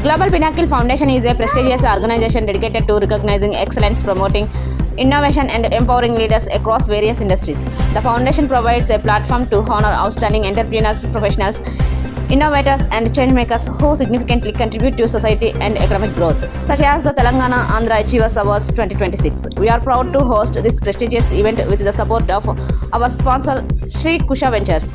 Global Pinnacle Foundation is a prestigious organization dedicated to recognizing excellence, promoting innovation and empowering leaders across various industries. The foundation provides a platform to honor outstanding entrepreneurs, professionals, innovators and changemakers who significantly contribute to society and economic growth, such as the Telangana Andhra Achievers Awards 2026. We are proud to host this prestigious event with the support of our sponsor Sri Kusha Ventures.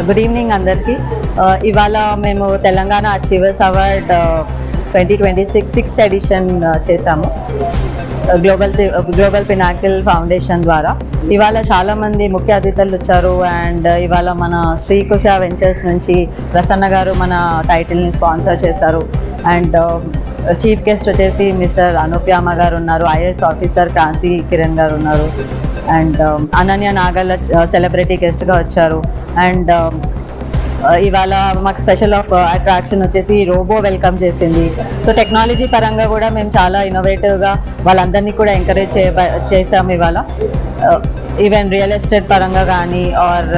Good evening అందరికీ. ఇవాళ మేము Telangana achievers award 2026 6th edition చేశాము global pinnacle foundation ద్వారా. ఇవాళ చాలామంది ముఖ్య అతిథులు వచ్చారు అండ్ ఇవాళ మన శ్రీ కుష వెంచర్స్ నుంచి ప్రసన్న గారు మన టైటిల్ని స్పాన్సర్ చేశారు అండ్ చీఫ్ గెస్ట్ వచ్చేసి మిస్టర్ అనూప్యామ గారు ఉన్నారు, ఐఏఎస్ ఆఫీసర్ క్రాంతి కిరణ్ గారు ఉన్నారు అండ్ అనన్య నాగల్ సెలబ్రిటీ గెస్ట్గా వచ్చారు అండ్ ఇవాళ మాకు స్పెషల్ ఆఫ్ అట్రాక్షన్ వచ్చేసి రోబో వెల్కమ్ చేసింది. సో టెక్నాలజీ పరంగా కూడా మేము చాలా ఇన్నోవేటివ్గా వాళ్ళందరినీ కూడా ఎంకరేజ్ చేసాము ఇవాళ. ఈవెన్ రియల్ ఎస్టేట్ పరంగా కానీ ఆర్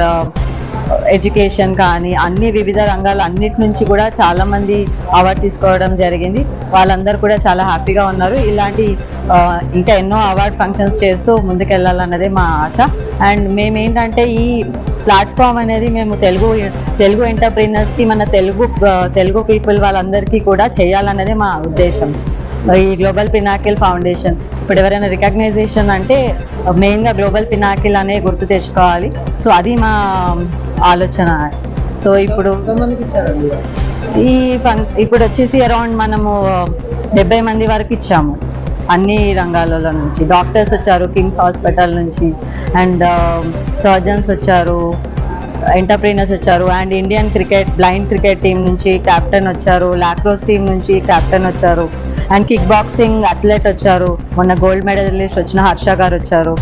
ఎడ్యుకేషన్ కానీ అన్ని వివిధ రంగాలు అన్నిటి నుంచి కూడా చాలామంది అవార్డు తీసుకోవడం జరిగింది. వాళ్ళందరూ కూడా చాలా హ్యాపీగా ఉన్నారు. ఇలాంటి ఇంకా ఎన్నో అవార్డ్ ఫంక్షన్స్ చేస్తూ ముందుకెళ్ళాలన్నదే మా ఆశ. అండ్ మేమేంటంటే ఈ ప్లాట్ఫామ్ అనేది మేము తెలుగు ఎంటర్ప్రీనర్స్కి మన తెలుగు పీపుల్ వాళ్ళందరికీ కూడా చేయాలన్నదే మా ఉద్దేశం. ఈ గ్లోబల్ పినాకిల్ ఫౌండేషన్ ఇప్పుడు ఎవరైనా రికగ్నైజేషన్ అంటే మెయిన్గా గ్లోబల్ పినాకిల్ అనే గుర్తు తెచ్చుకోవాలి. సో అది మా ఆలోచన. సో ఇప్పుడు ఇప్పుడు వచ్చేసి అరౌండ్ మనము 70 మంది వరకు ఇచ్చాము అన్ని రంగాలలో నుంచి. డాక్టర్స్ వచ్చారు కిమ్స్ హాస్పిటల్ నుంచి అండ్ సర్జన్స్ వచ్చారు, ఎంటర్ప్రీనర్స్ వచ్చారు and Indian blind cricket team నుంచి కెప్టెన్ వచ్చారు, లాక్రోస్ టీం నుంచి కెప్టెన్ వచ్చారు అండ్ కిక్ బాక్సింగ్ అథ్లెట్ వచ్చారు, మొన్న గోల్డ్ మెడలిస్ట్ వచ్చిన హర్ష గారు వచ్చారు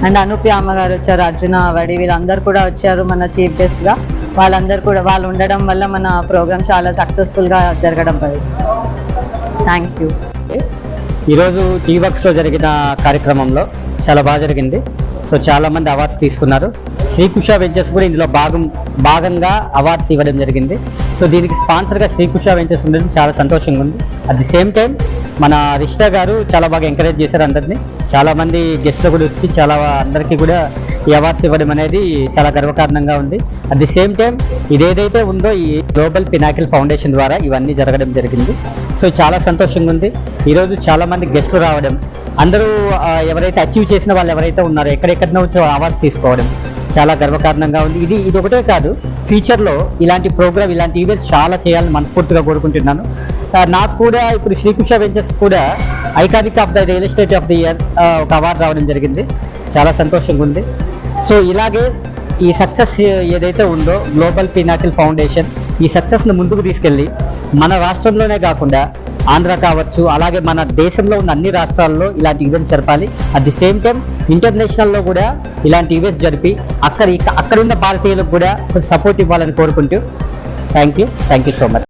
అండ్ అనూప్యామ గారు వచ్చారు, అర్జున అవార్డి, వీళ్ళందరూ కూడా వచ్చారు మన చీఫ్ గెస్ట్గా. వాళ్ళు ఉండడం వల్ల మన ప్రోగ్రామ్ చాలా సక్సెస్ఫుల్గా జరగడం జరిగింది. Thank you. ఈరోజు టీవర్క్స్లో జరిగిన కార్యక్రమంలో చాలా బాగా జరిగింది. సో చాలామంది అవార్డ్స్ తీసుకున్నారు. శ్రీ కుష వెంచర్స్ కూడా ఇందులో భాగంగా అవార్డ్స్ ఇవ్వడం జరిగింది. సో దీనికి స్పాన్సర్గా శ్రీ కుష వెంచర్స్ ఉండడం చాలా సంతోషంగా ఉంది. అట్ ది సేమ్ టైం మన రిషిత గారు చాలా బాగా ఎంకరేజ్ చేశారు అందరినీ. చాలామంది గెస్ట్లు కూడా వచ్చి అందరికీ కూడా ఈ అవార్డ్స్ ఇవ్వడం అనేది చాలా గర్వకారణంగా ఉంది. అట్ ది సేమ్ టైం ఇదేదైతే ఉందో ఈ గ్లోబల్ పినాకిల్ ఫౌండేషన్ ద్వారా ఇవన్నీ జరగడం జరిగింది. సో చాలా సంతోషంగా ఉంది. ఈరోజు చాలామంది గెస్ట్లు రావడం, అందరూ ఎవరైతే అచీవ్ చేసిన వాళ్ళు ఎవరైతే ఉన్నారో ఎక్కడెక్కడినో అవార్డ్స్ తీసుకోవడం చాలా గర్వకారణంగా ఉంది. ఇది ఒకటే కాదు, ఫ్యూచర్లో ఇలాంటి ప్రోగ్రామ్, ఇలాంటి ఈవెంట్స్ చాలా చేయాలని మనస్ఫూర్తిగా కోరుకుంటున్నాను. నాకు కూడా ఇప్పుడు శ్రీకుష వెంచర్స్ కూడా iconic of the real estate of the year ఒక అవార్డు రావడం జరిగింది. చాలా సంతోషంగా ఉంది. సో ఇలాగే ఈ సక్సెస్ ఏదైతే ఉందో గ్లోబల్ పినాకిల్ ఫౌండేషన్ ఈ సక్సెస్ను ముందుకు తీసుకెళ్ళి మన రాష్ట్రంలోనే కాకుండా ఆంధ్ర కావచ్చు, అలాగే మన దేశంలో ఉన్న అన్ని రాష్ట్రాల్లో ఇలాంటి ఈవెంట్స్ జరపాలి. అట్ ది సేమ్ టైం ఇంటర్నేషనల్లో కూడా ఇలాంటి ఈవెంట్స్ జరిపి అక్కడున్న భారతీయులకు కూడా సపోర్ట్ ఇవ్వాలని కోరుకుంటూ థ్యాంక్ యూ సో మచ్.